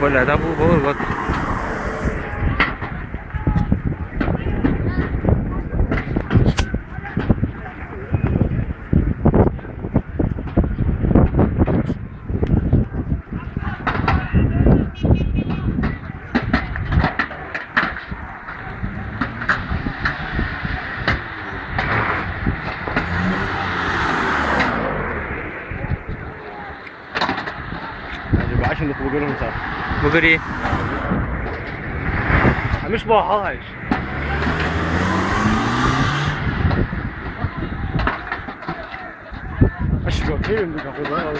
bo'ladi bu bo'lib. عشان بقولهم صح بقري مش بوحاش اشرب فين بدك اخذها